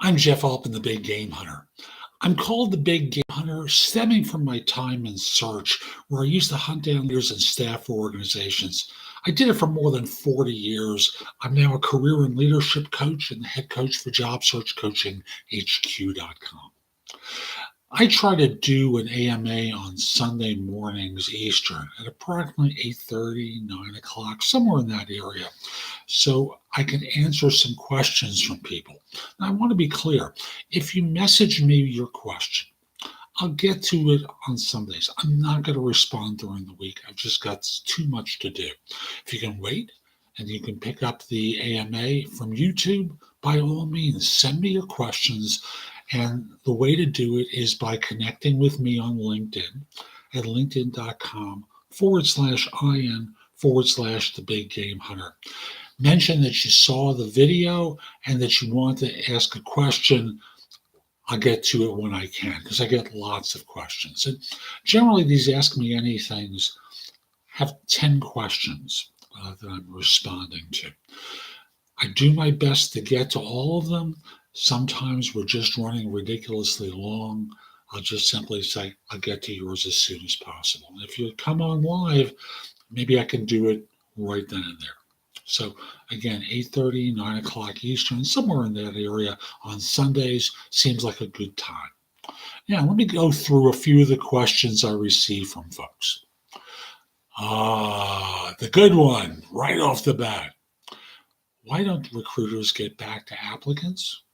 I'm Jeff Altman, the Big Game Hunter. I'm called the Big Game Hunter stemming from my time in search, where I used to hunt down leaders and staff for organizations. I did it for more than 40 years. I'm now a career and leadership coach and the head coach for JobSearchCoachingHQ.com. I try to do an AMA on Sunday mornings Eastern at approximately 8:30, 9 o'clock, somewhere in that area, so I can answer some questions from people. Now, I want to be clear. If you message me your question, I'll get to it on Sundays. I'm not going to respond during the week. I've just got too much to do. If you can wait and you can pick up the AMA from YouTube, by all means, send me your questions. And the way to do it is by connecting with me on LinkedIn at linkedin.com/IN/the Big Game Hunter. Mention that you saw the video and that you want to ask a question. I'll get to it when I can because I get lots of questions. And generally, these Ask Me Anythings have 10 questions that I'm responding to. I do my best to get to all of them. Sometimes we're just running ridiculously long. I'll just simply say, I'll get to yours as soon as possible. And if you come on live, maybe I can do it right then and there. So again, 8:30, 9 o'clock Eastern, somewhere in that area on Sundays seems like a good time. Now, let me go through a few of the questions I received from folks. The good one, right off the bat. Why don't recruiters get back to applicants?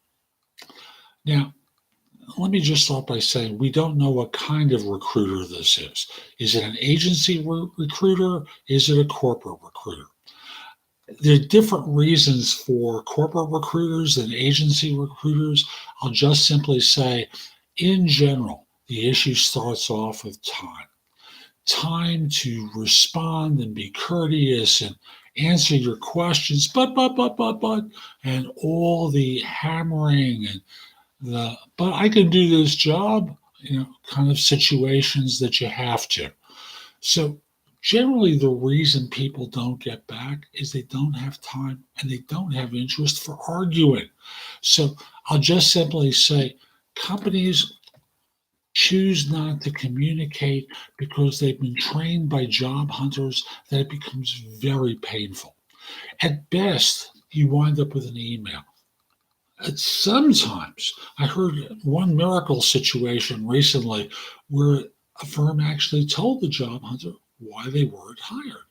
Now, let me just start by saying we don't know what kind of recruiter this is. Is it an agency recruiter? Is it a corporate recruiter? There are different reasons for corporate recruiters and agency recruiters. I'll just simply say, in general, the issue starts off with time. Time to respond and be courteous and answer your questions, but, and all the hammering and but I can do this job, kind of situations that you have to. So generally the reason people don't get back is they don't have time and they don't have interest for arguing. So I'll just simply say companies choose not to communicate because they've been trained by job hunters that it becomes very painful. At best, you wind up with an email. Sometimes I heard one miracle situation recently where a firm actually told the job hunter why they weren't hired.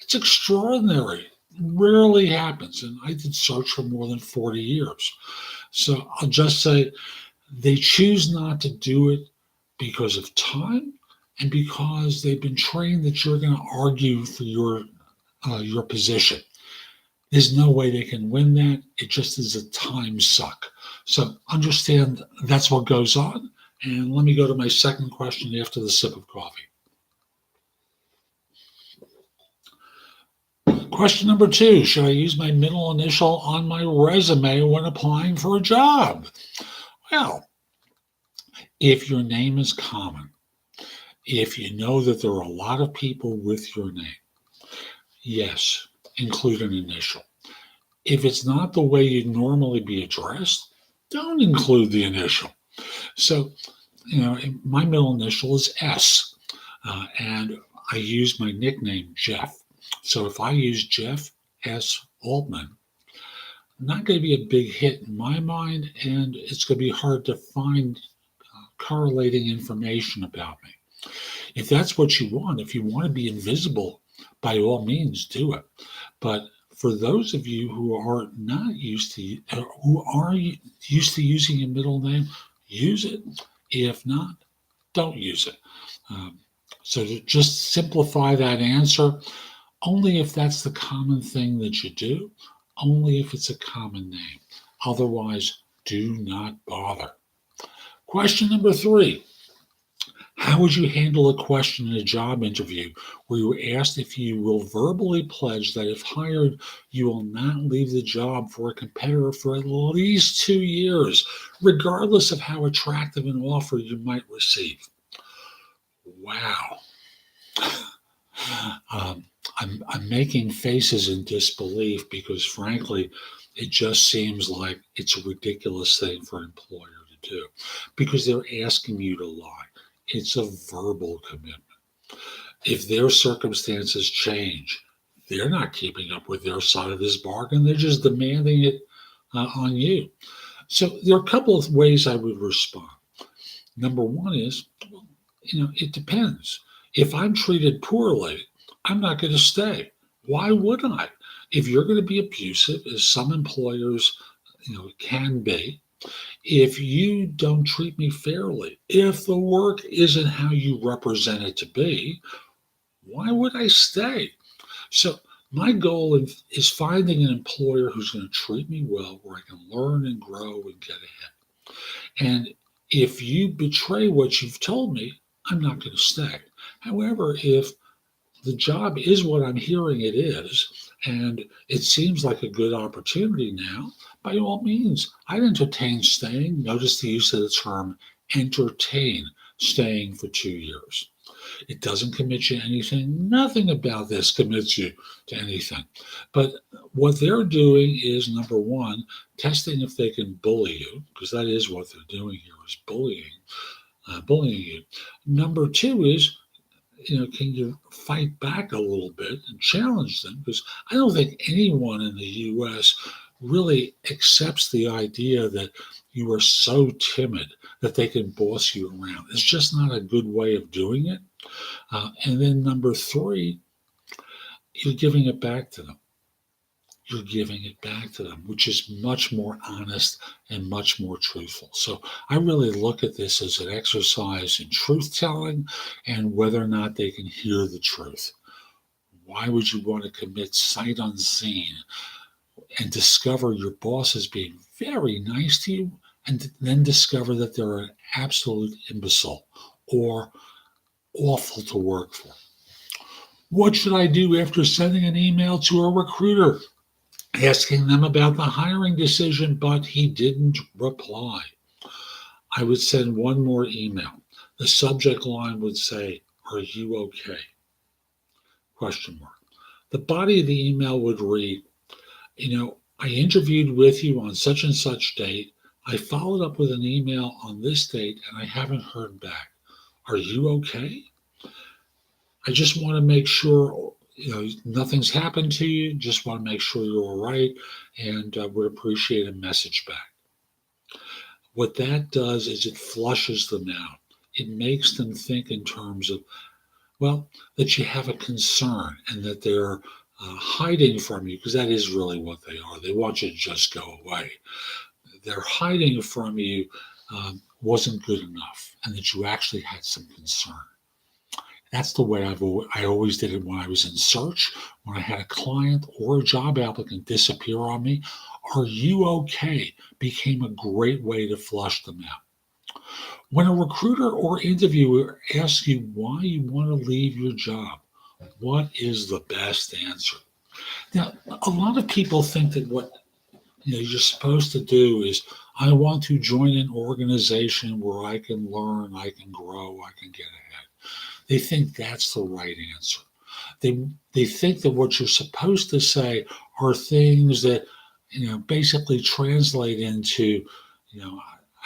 It's extraordinary. Rarely happens. And I did search for more than 40 years. So I'll just say they choose not to do it because of time and because they've been trained that you're going to argue for your position. There's no way they can win that. It just is a time suck. So understand that's what goes on. And let me go to my second question after the sip of coffee. Question number 2, should I use my middle initial on my resume when applying for a job? Well, if your name is common, if you know that there are a lot of people with your name, yes, include an initial. If it's not the way you'd normally be addressed, don't include the initial. So, my middle initial is S, and I use my nickname, Jeff. So if I use Jeff S. Altman, not going to be a big hit in my mind, and it's going to be hard to find correlating information about me. If that's what you want, if you want to be invisible, by all means, do it. But for those of you who are not used to, who are used to using a middle name, use it. If not, don't use it. So to just simplify that answer, only if that's the common thing that you do, only if it's a common name. Otherwise, do not bother. Question number 3. How would you handle a question in a job interview where you were asked if you will verbally pledge that if hired, you will not leave the job for a competitor for at least 2 years, regardless of how attractive an offer you might receive? Wow. I'm making faces in disbelief because, frankly, It just seems like it's a ridiculous thing for an employer to do because they're asking you to lie. It's a verbal commitment. If their circumstances change, they're not keeping up with their side of this bargain. They're just demanding it on you. So there are a couple of ways I would respond. Number one is, it depends. If I'm treated poorly, I'm not going to stay. Why would I? If you're going to be abusive, as some employers, can be, if you don't treat me fairly, if the work isn't how you represent it to be, why would I stay? So my goal is finding an employer who's going to treat me well, where I can learn and grow and get ahead. And if you betray what you've told me, I'm not going to stay. However, if the job is what I'm hearing it is, and it seems like a good opportunity now, by all means, I'd entertain staying. Notice the use of the term entertain staying for 2 years. It doesn't commit you to anything. Nothing about this commits you to anything. But what they're doing is, number one, testing if they can bully you, because that is what they're doing here, is bullying you. Number two is, can you fight back a little bit and challenge them? Because I don't think anyone in the U.S. really accepts the idea that you are so timid that they can boss you around. It's just not a good way of doing it. And then number three, you're giving it back to them. You're giving it back to them, which is much more honest and much more truthful. So I really look at this as an exercise in truth telling and whether or not they can hear the truth. Why would you want to commit sight unseen and discover your boss is being very nice to you and then discover that they're an absolute imbecile or awful to work for? What should I do after sending an email to a recruiter asking them about the hiring decision, but he didn't reply? I would send one more email. The subject line would say, "Are you okay?" Question mark. The body of the email would read, I interviewed with you on such and such date. I followed up with an email on this date and I haven't heard back. Are you okay? I just want to make sure nothing's happened to you. Just want to make sure you're all right, and would appreciate a message back. What that does is it flushes them out. It makes them think in terms of, that you have a concern and that they're hiding from you, because that is really what they are. They want you to just go away. Their hiding from you wasn't good enough, and that you actually had some concern. That's the way I always did it when I was in search, when I had a client or a job applicant disappear on me. Are you okay? Became a great way to flush them out. When a recruiter or interviewer asks you why you want to leave your job, what is the best answer? Now, a lot of people think that what you're supposed to do is, I want to join an organization where I can learn, I can grow, I can get ahead. They think that's the right answer. They think that what you're supposed to say are things that, basically translate into,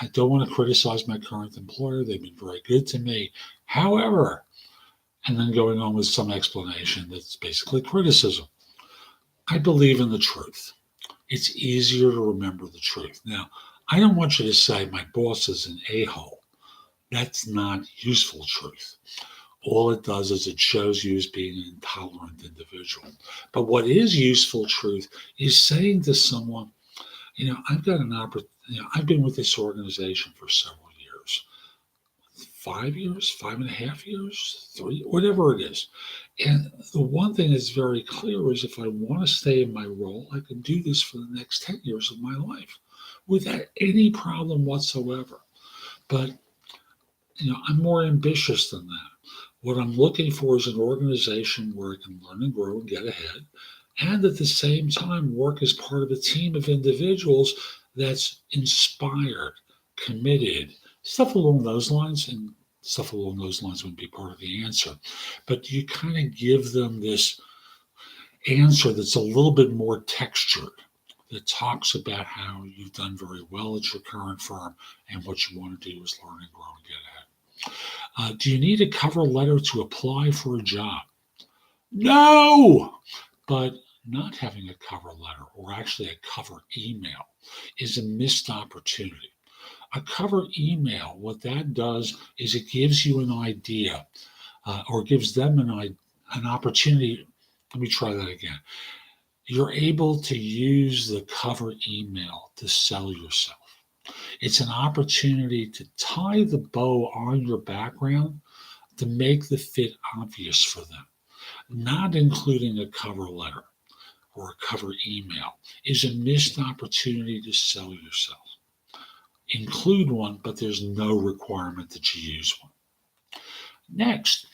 I don't want to criticize my current employer. They've been very good to me. However, and then going on with some explanation that's basically criticism. I believe in the truth. It's easier to remember the truth. Now, I don't want you to say my boss is an a-hole. That's not useful truth. All it does is it shows you as being an intolerant individual. But what is useful truth is saying to someone, I've got an opportunity. I've been with this organization for several years, 5 years, 5.5 years, 3, whatever it is. And the one thing that's very clear is if I want to stay in my role, I can do this for the next 10 years of my life without any problem whatsoever. But, I'm more ambitious than that. What I'm looking for is an organization where I can learn and grow and get ahead, and at the same time work as part of a team of individuals that's inspired, committed, stuff along those lines. And stuff along those lines wouldn't be part of the answer. But you kind of give them this answer that's a little bit more textured, that talks about how you've done very well at your current firm and what you want to do is learn and grow and get ahead. Do you need a cover letter to apply for a job? No! But not having a cover letter or actually a cover email is a missed opportunity. A cover email, what that does is it gives you an idea or gives them an opportunity. Let me try that again. You're able to use the cover email to sell yourself. It's an opportunity to tie the bow on your background to make the fit obvious for them. Not including a cover letter or a cover email is a missed opportunity to sell yourself. Include one, but there's no requirement that you use one. Next,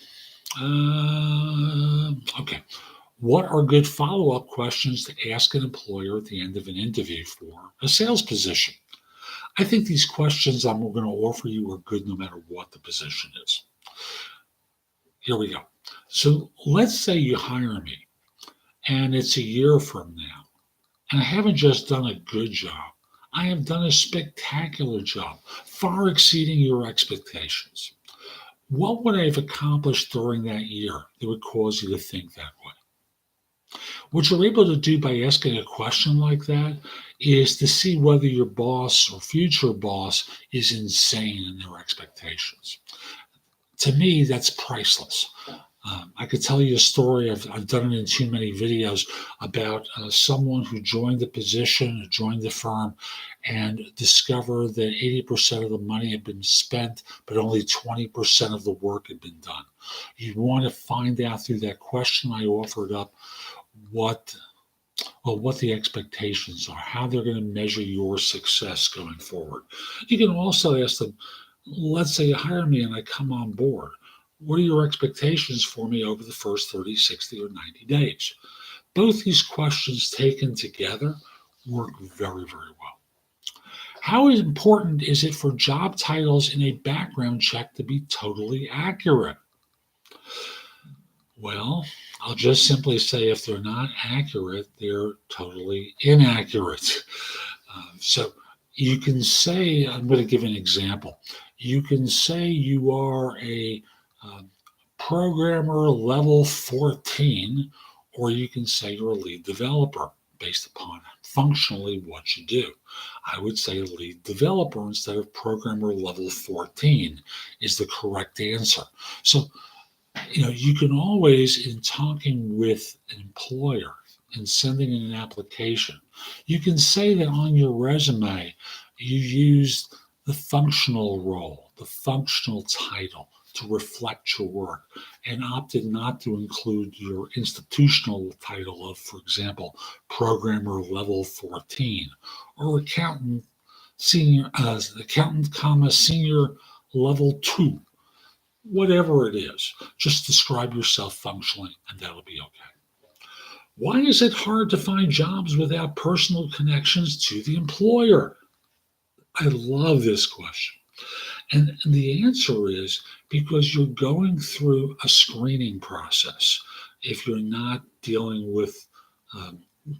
okay. What are good follow-up questions to ask an employer at the end of an interview for a sales position? I think these questions I'm going to offer you are good no matter what the position is. Here we go. So let's say you hire me and it's a year from now, and I haven't just done a good job. I have done a spectacular job, far exceeding your expectations. What would I have accomplished during that year that would cause you to think that way? What you're able to do by asking a question like that is to see whether your boss or future boss is insane in their expectations. To me, that's priceless. I could tell you a story, I've done it in too many videos, about someone who joined the position, who joined the firm, and discovered that 80% of the money had been spent, but only 20% of the work had been done. You want to find out through that question I offered up what the expectations are, how they're going to measure your success going forward. You can also ask them, let's say you hire me and I come on board. What are your expectations for me over the first 30, 60, or 90 days? Both these questions taken together work very, very well. How important is it for job titles in a background check to be totally accurate? Well, I'll just simply say if they're not accurate, they're totally inaccurate. So you can say, I'm going to give an example. You can say you are a programmer level 14, or you can say you're a lead developer based upon functionally what you do. I would say lead developer instead of programmer level 14 is the correct answer. So, you can always, in talking with an employer and sending in an application, you can say that on your resume, you used the functional role, the functional title to reflect your work, and opted not to include your institutional title of, for example, programmer level 14 or accountant, senior, senior level 2. Whatever it is, just describe yourself functionally and that'll be okay. Why is it hard to find jobs without personal connections to the employer? I love this question. And the answer is because you're going through a screening process if you're not dealing with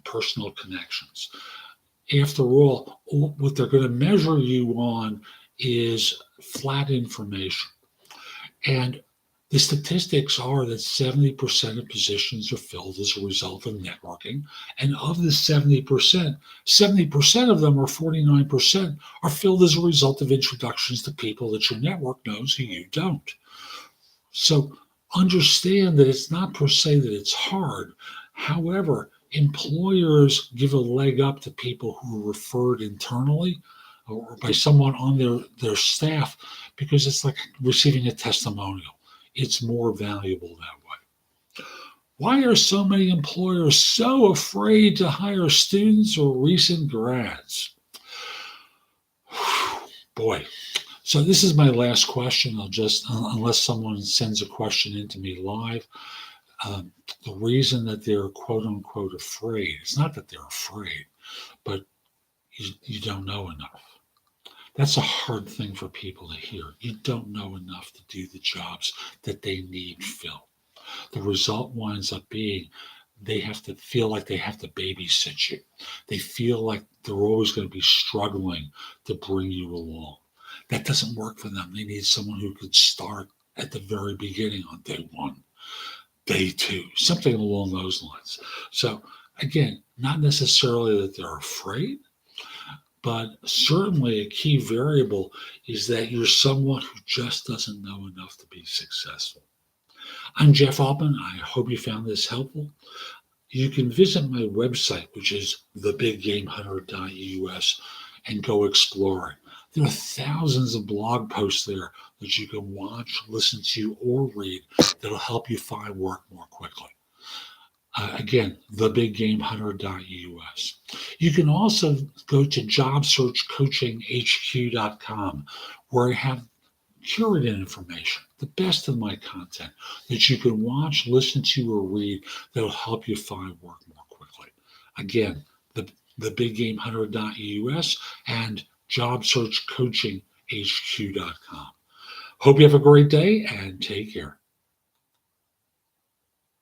personal connections. After all, what they're going to measure you on is flat information. And the statistics are that 70% of positions are filled as a result of networking. And of the 70% of them, or 49%, are filled as a result of introductions to people that your network knows who you don't. So understand that it's not per se that it's hard. However, employers give a leg up to people who are referred internally or by someone on their staff because it's like receiving a testimonial. It's more valuable that way. Why are so many employers so afraid to hire students or recent grads? Boy. So this is my last question. I'll just, unless someone sends a question into me live, the reason that they're quote unquote afraid, it's not that they're afraid, but you don't know enough. That's a hard thing for people to hear. You don't know enough to do the jobs that they need filled. The result winds up being they have to feel like they have to babysit you. They feel like they're always going to be struggling to bring you along. That doesn't work for them. They need someone who could start at the very beginning on day one, day two, something along those lines. So, again, not necessarily that they're afraid, but certainly a key variable is that you're someone who just doesn't know enough to be successful. I'm Jeff Altman. I hope you found this helpful. You can visit my website, which is thebiggamehunter.us, and go exploring. There are thousands of blog posts there that you can watch, listen to, or read that'll help you find work more quickly. Again, thebiggamehunter.us. You can also go to JobSearchCoachingHQ.com, where I have curated information, the best of my content that you can watch, listen to, or read that'll help you find work more quickly. Again, thebiggamehunter.us and JobSearchCoachingHQ.com. Hope you have a great day and take care.